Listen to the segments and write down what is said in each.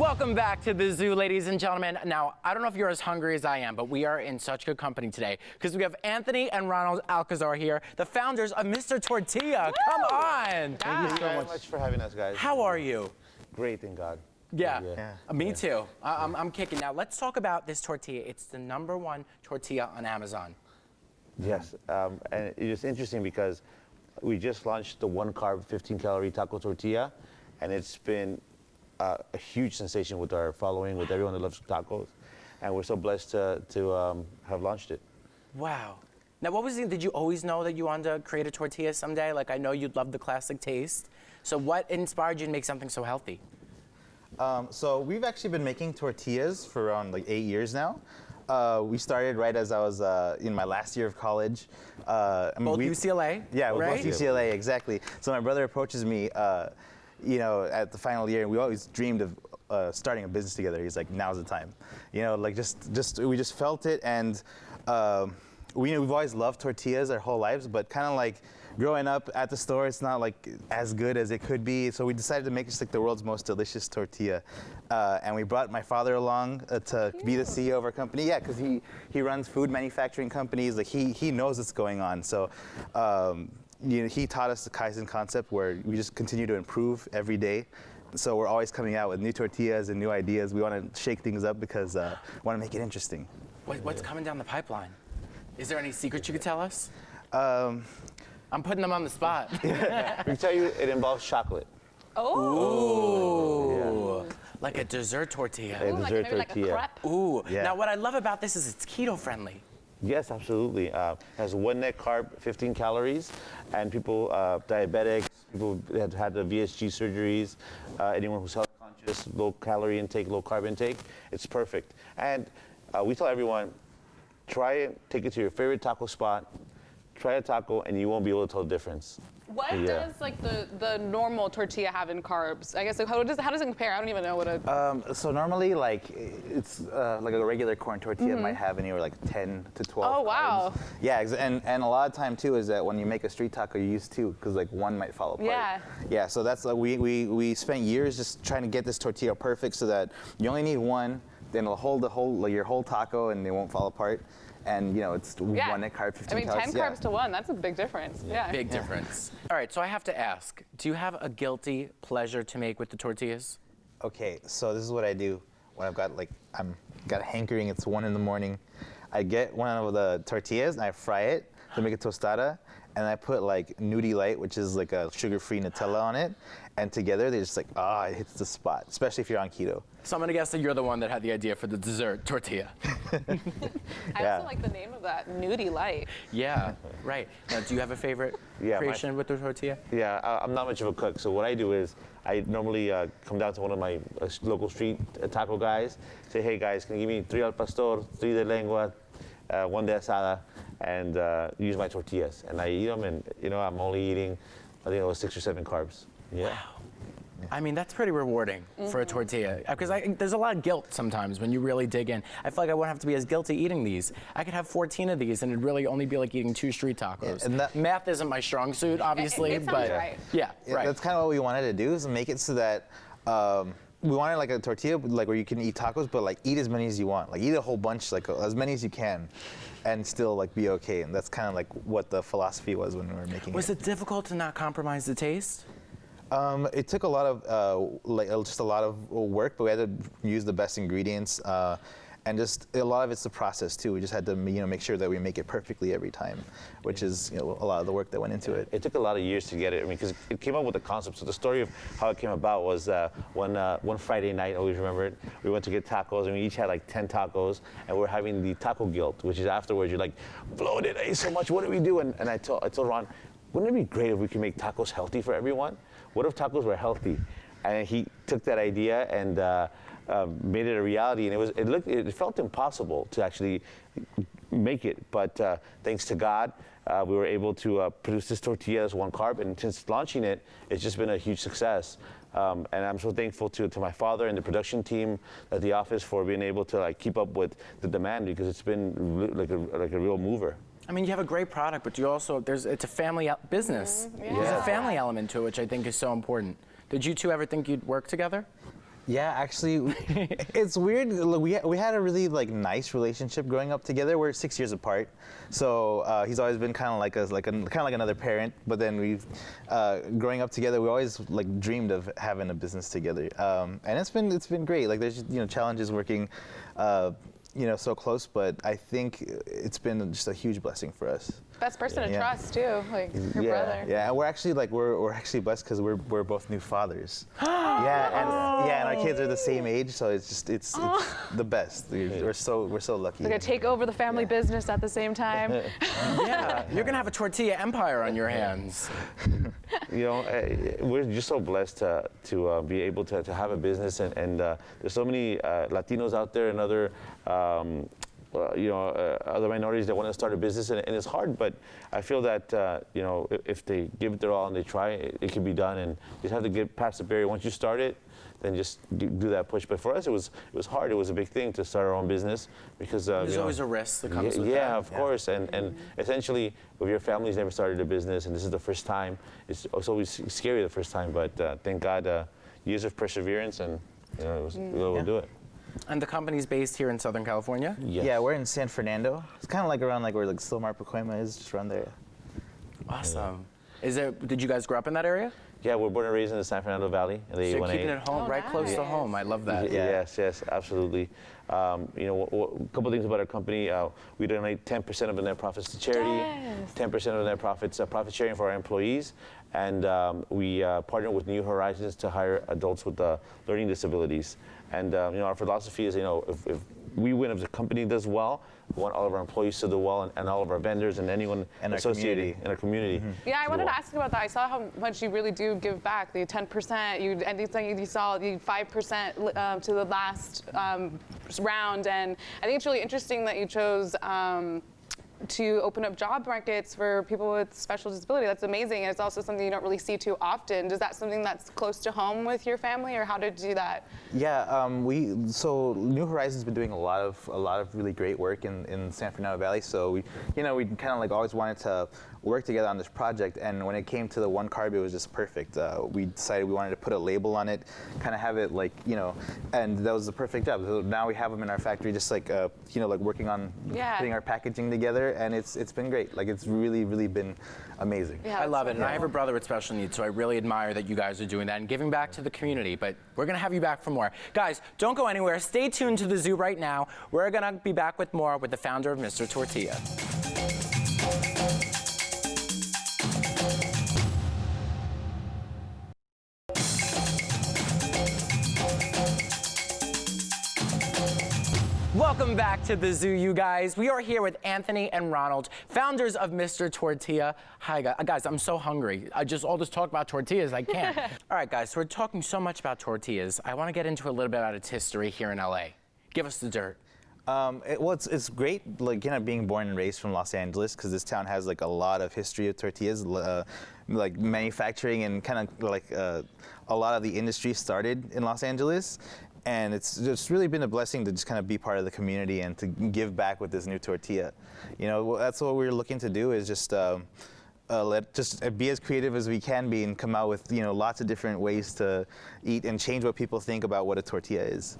Welcome back to the zoo, ladies and gentlemen. Now, I don't know if you're as hungry as I am, but we are in such good company today because we have Anthony and Ronald Alcazar here, the founders of Mr. Tortilla. Woo! Come on. Thank you so much for having us, guys. How are you? Great, thank God. Yeah. Me too. I'm kicking. Now, let's talk about this tortilla. It's the #1 tortilla on Amazon. Yes, and it's interesting because we just launched the 1-carb, 15-calorie taco tortilla, and it's been a huge sensation with our following, with everyone that loves tacos, and we're so blessed to have launched it. Wow. Now, what was it? Did you always know that you wanted to create a tortilla someday? Like, I know you'd love the classic taste. So what inspired you to make something so healthy? So we've actually been making tortillas for around like 8 years now. We started right as I was in my last year of college. Both UCLA? Yeah, right? both UCLA, exactly. So my brother approaches me, you know, at the final year, and we always dreamed of starting a business together. He's like, now's the time. You know, like we just felt it, and we've always loved tortillas our whole lives, but kind of like growing up at the store, it's not like as good as it could be. So we decided to make just like the world's most delicious tortilla. And we brought my father along to be the CEO of our company. Yeah, because he runs food manufacturing companies. Like he knows what's going on. So you know, he taught us the Kaizen concept where we just continue to improve every day. So we're always coming out with new tortillas and new ideas. We want to shake things up because we want to make it interesting. What's coming down the pipeline? Is there any secrets you could tell us? I'm putting them on the spot. We can tell you it involves chocolate. Oh. Yeah. Like a dessert tortilla. A dessert tortilla. Like a crepe. Ooh. Yeah. Now, what I love about this is it's keto friendly. Yes, absolutely. Has 1 net carb, 15 calories, and people, diabetics, people that have had the VSG surgeries, anyone who's health conscious, low calorie intake, low carb intake, it's perfect. And we tell everyone, try it, take it to your favorite taco spot, try a taco, and you won't be able to tell the difference. What does like the normal tortilla have in carbs? I guess like, how does it compare? I don't even know what a. So normally, like it's like a regular corn tortilla might have anywhere like 10 to 12. Oh wow. Carbs. Yeah, and a lot of time too is that when you make a street taco, you use 2 because like one might fall apart. Yeah. Yeah. So that's like we spent years just trying to get this tortilla perfect so that you only need one, then it'll hold your whole taco and they won't fall apart. And you know, it's 1 net carb, 15 calories. 10 carbs to 1, that's a big difference. Yeah. Big difference. All right, so I have to ask, do you have a guilty pleasure to make with the tortillas? Okay, so this is what I do when I've got got a hankering, it's 1 in the morning. I get one of the tortillas and I fry it to make a tostada, and I put like Nutty Light, which is like a sugar-free Nutella on it, and together they just like, it hits the spot, especially if you're on keto. So I'm gonna guess that you're the one that had the idea for the dessert tortilla. I also like the name of that, Nudie Light. Yeah, right. Now, do you have a favorite creation with the tortilla? Yeah, I'm not much of a cook, so what I do is I normally come down to one of my local street taco guys, say, hey guys, can you give me 3 al pastor, 3 de lengua, 1 de asada, and use my tortillas. And I eat them, and you know, I'm only eating, I think it was 6 or 7 carbs. Yeah. Wow. I mean, that's pretty rewarding for a tortilla. Because there's a lot of guilt sometimes when you really dig in. I feel like I wouldn't have to be as guilty eating these. I could have 14 of these and it'd really only be like eating 2 street tacos. And math isn't my strong suit, obviously, it sounds but right. Yeah, right. That's kind of what we wanted to do, is make it so that we wanted like a tortilla like where you can eat tacos, but like eat as many as you want. Like eat a whole bunch, like as many as you can, and still like be okay. And that's kind of like what the philosophy was when we were making it. Was it difficult to not compromise the taste? It took a lot of just a lot of work, but we had to use the best ingredients, and just a lot of it's the process too. We just had to make sure that we make it perfectly every time, which is a lot of the work that went into it. It took a lot of years to get it. I mean, because it came up with the concept. So the story of how it came about was one Friday night, I always remember it. We went to get tacos, and we each had like 10 tacos, and we're having the taco guilt, which is afterwards you're like, bloated, I ate so much. What do we do? And I told Ron, wouldn't it be great if we could make tacos healthy for everyone? What if tacos were healthy? And he took that idea and made it a reality. And it felt impossible to actually make it. But thanks to God, we were able to produce this tortilla as 1 carb. And since launching it, it's just been a huge success. And I'm so thankful to my father and the production team at the office for being able to like keep up with the demand, because it's been like a real mover. I mean, you have a great product, but you also, it's a family business. Yeah. There's a family element to it, which I think is so important. Did you two ever think you'd work together? Yeah, actually, it's weird. Look, we had a really like nice relationship growing up together. We're 6 years apart, so he's always been kind of like us, kind of like another parent. But then we've growing up together, we always like dreamed of having a business together, and it's been great. Like there's challenges working. So close, but I think it's been just a huge blessing for us. Best person to trust too, like your brother. Yeah, and we're actually blessed because we're both new fathers. And our kids are the same age, so it's the best. We're so lucky. They're gonna take over the family business at the same time. Yeah, you're gonna have a tortilla empire on your hands. We're just so blessed to be able to have a business, and there's so many Latinos out there and other other minorities that want to start a business, and it's hard, but I feel that if they give it their all and they try, it can be done, and you just have to get past the barrier. Once you start it, then just do that push. But for us, it was hard. It was a big thing to start our own business because there's always a risk that comes with that. Yeah, of course, and essentially, if your family's never started a business and this is the first time, it's always scary the first time. But thank God, years of perseverance, and we'll do it. And the company's based here in Southern California? Yes. Yeah, we're in San Fernando. It's kind of like around like where like Silmar Pacoima is, just around there. Awesome. Did you guys grow up in that area? Yeah, we're born and raised in the San Fernando Valley. So you're keeping it home, right close to home. I love that. Yes, absolutely. A couple of things about our company. We donate 10% of the net profits to charity, 10% of the net profits, profit sharing for our employees, and we partner with New Horizons to hire adults with learning disabilities. And our philosophy is, if we win, if the company does well, we want all of our employees to do well, and all of our vendors and anyone associated in our community. Mm-hmm. Yeah, I wanted to ask you about that. I saw how much you really do give back. The 10%, you saw the 5% to the last round, and I think it's really interesting that you chose to open up job markets for people with special disability. That's amazing. And it's also something you don't really see too often. Is that something that's close to home with your family, or how did you do that? Yeah, so New Horizons been doing a lot of really great work in San Fernando Valley. So we kind of like always wanted to work together on this project, and when it came to the one carb, it was just perfect. We decided we wanted to put a label on it, kind of have it like, and that was the perfect job. So now we have them in our factory, just like like working on putting our packaging together, and it's been great. Like it's really been amazing. Yeah, I love it, and I have a brother with special needs, so I really admire that you guys are doing that and giving back to the community. But we're gonna have you back for more. Guys, don't go anywhere. Stay tuned to the zoo right now. We're gonna be back with more with the founder of Mr. Tortilla. Welcome back to the zoo, you guys. We are here with Anthony and Ronald, founders of Mr. Tortilla. Hi, guys. I'm so hungry. All this talk about tortillas, I can't. All right, guys. So we're talking so much about tortillas. I want to get into a little bit about its history here in LA. Give us the dirt. It's great, like being born and raised from Los Angeles, because this town has like a lot of history of tortillas, like manufacturing, and kind of like a lot of the industry started in Los Angeles. And it's just really been a blessing to just kind of be part of the community and to give back with this new tortilla. That's what we're looking to do, is just be as creative as we can be and come out with lots of different ways to eat and change what people think about what a tortilla is.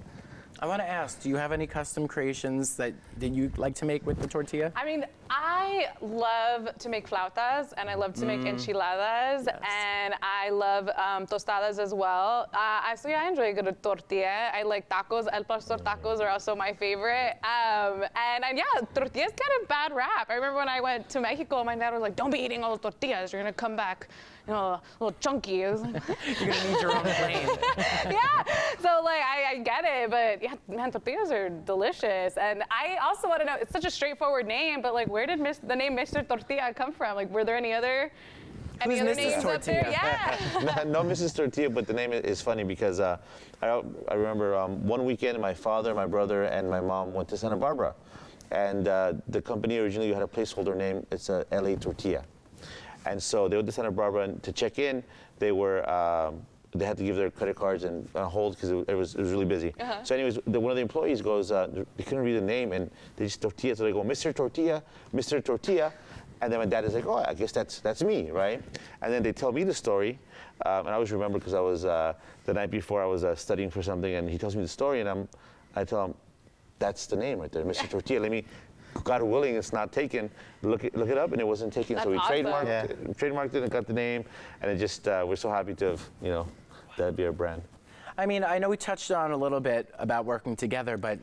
I want to ask, do you have any custom creations that you like to make with the tortilla? I mean, I love to make flautas, and I love to make enchiladas, and I love tostadas as well. So yeah, I enjoy a good tortilla. I like tacos. El Pastor tacos are also my favorite. And yeah, tortillas get a bad rap. I remember when I went to Mexico, my dad was like, "Don't be eating all the tortillas. You're gonna come back, a little chunky." I was like, You're gonna need your own plane. Yeah, so like I get it, but yeah, man, tortillas are delicious. And I also want to know, it's such a straightforward name, but like, where did the name Mr. Tortilla come from? Like, were there any other Mrs. names Tortilla? up there? Yeah. No, Mrs. Tortilla, but the name is funny because I remember one weekend my father, my brother, and my mom went to Santa Barbara. And the company originally had a placeholder name. It's LA Tortilla. And so they went to Santa Barbara, and to check in, they had to give their credit cards and hold because it was really busy. So anyways, one of the employees goes, they couldn't read the name, and they just tortilla, so they go, Mr. Tortilla, Mr. Tortilla. And then my dad is like, oh, I guess that's me, right? And then they tell me the story, and I always remember because I was the night before I was studying for something, and he tells me the story, and I tell him, that's the name right there, Mr. Tortilla. Let me, God willing, it's not taken. Look it up, and it wasn't taken. That's so we awesome. trademarked it and got the name, and it just we're so happy to have that be our brand. I mean, I know we touched on a little bit about working together, but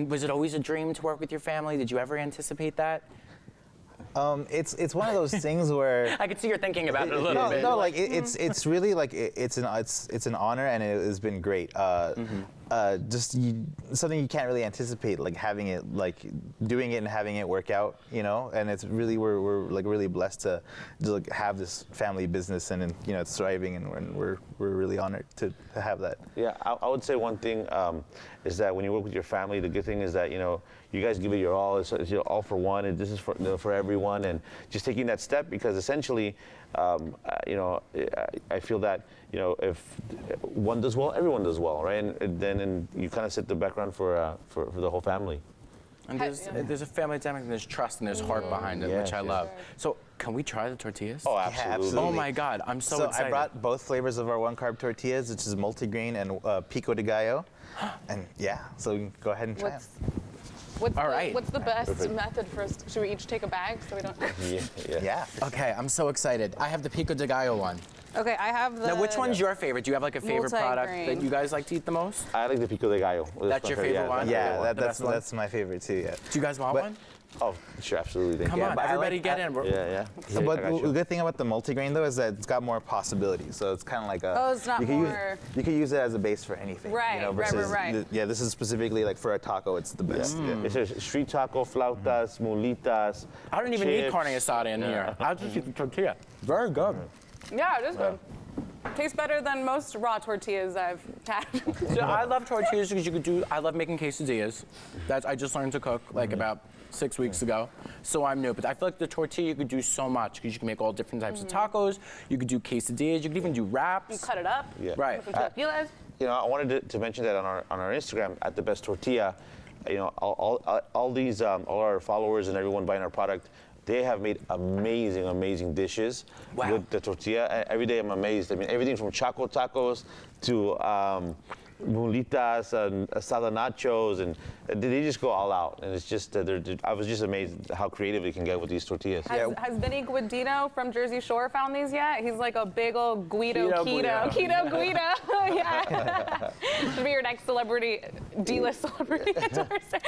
was it always a dream to work with your family? Did you ever anticipate that? It's one of those things where I could see you're thinking about it a little bit. No, like it's really like it's an honor, and it has been great. Something you can't really anticipate, like having it, like doing it and having it work out, And it's really we're like really blessed to like, have this family business, and it's thriving, and we're really honored to have that. Yeah, I would say one thing is that when you work with your family, the good thing is that you guys give it your all. It's all for one, and this is for everyone, and just taking that step, because essentially, I feel that if one does well, everyone does well, right? And then you kind of set the background for the whole family. And there's a family dynamic, and there's trust, and there's heart behind it, which I love. So can we try the tortillas? Oh, absolutely. Yeah, absolutely. Oh my God, I'm so excited. I brought both flavors of our one-carb tortillas, which is multigrain and pico de gallo. And so we can go ahead and try them. What's the best method for us? Should we each take a bag so we don't? Yeah. Okay, I'm so excited. I have the pico de gallo one. Okay, I have the. Now, which one's your favorite? Do you have like a favorite product Multigrain. that you guys like to eat the most? I like the pico de gallo. That's your favorite one? Yeah, The best one? that's my favorite too. Yeah. Do you guys want one? Oh, sure, absolutely. Come on, but I everybody like- get in. Yeah. But I got the you. good thing about the multigrain though is that it's got more possibilities. So it's kind of like a. Oh, it's not you can more- you can use it as a base for anything. Right, versus right. This is specifically like for a taco. It's the best. Yeah. It's a street taco, flautas, mulitas. I don't even need chips. carne asada in here. I'll just eat the tortilla. Very good. Yeah, it is good. Tastes better than most raw tortillas I've had. So I love tortillas because I love making quesadillas. I just learned to cook like about 6 weeks ago, so I'm new. But I feel like the tortilla you could do so much because you can make all different types of tacos. You could do quesadillas. You could even do wraps. You cut it up. Yeah. Right. Some tortillas. I wanted to mention that on our Instagram at the best tortilla. All these all our followers and everyone buying our product, they have made amazing dishes with the tortilla. Every day I'm amazed. I mean, everything from choco tacos to mulitas and asada nachos, and they just go all out. And it's just, I was just amazed how creative they can get with these tortillas. Has Vinny Guidino from Jersey Shore found these yet? He's like a big old Keto Guido. Yeah. Should be your next celebrity, D-list celebrity endorser.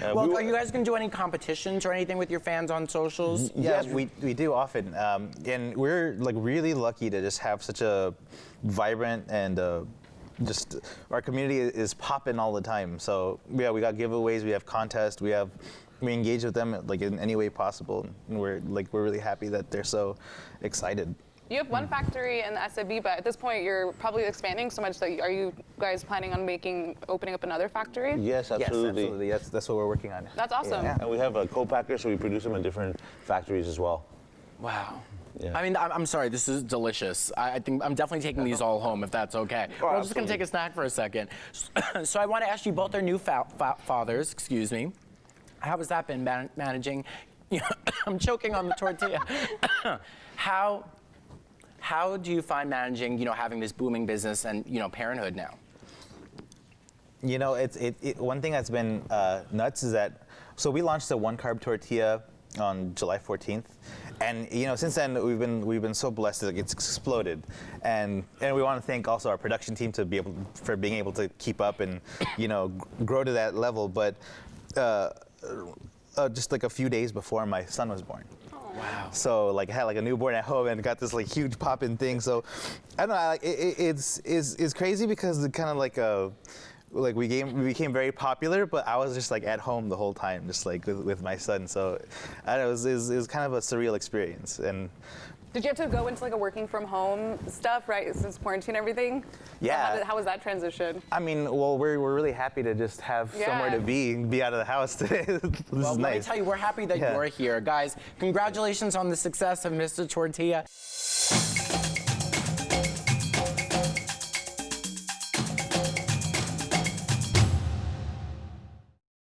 Well, are you guys going to do any competitions or anything with your fans on socials? Yes, we do often, and we're like really lucky to just have such a vibrant and just our community is popping all the time. So we got giveaways, we have contests, we engage with them like in any way possible, and we're really happy that they're so excited. You have one factory in the SAB, but at this point you're probably expanding so much that are you guys planning on opening up another factory? Yes, absolutely. Yes, absolutely. That's what we're working on. That's awesome. Yeah. And we have a co-packer, so we produce them in different factories as well. Wow. Yeah. I mean, I'm sorry, this is delicious. I think I'm definitely taking these all home if that's okay. We're just going to take a snack for a second. So I want to ask you both are new fathers, excuse me. How has that been managing? I'm choking on the tortilla. How do you find managing, having this booming business and, parenthood now? One thing that's been nuts is that, so we launched the one-carb tortilla on July 14th, and since then we've been so blessed that it's exploded, and we want to thank also our production team for being able to keep up and grow to that level. But just like a few days before my son was born. Wow. So I had a newborn at home and got this huge poppin' thing. So I don't know, it's crazy because it kind of we became very popular, but I was just at home the whole time, just with my son. So I don't know, it was kind of a surreal experience. And did you have to go into a working from home stuff, right, since quarantine and everything? Yeah. How was that transition? I mean, well, we're really happy to just have somewhere to be out of the house today. This is Let me nice. tell you, we're happy that you're here. Guys, congratulations on the success of Mr. Tortilla.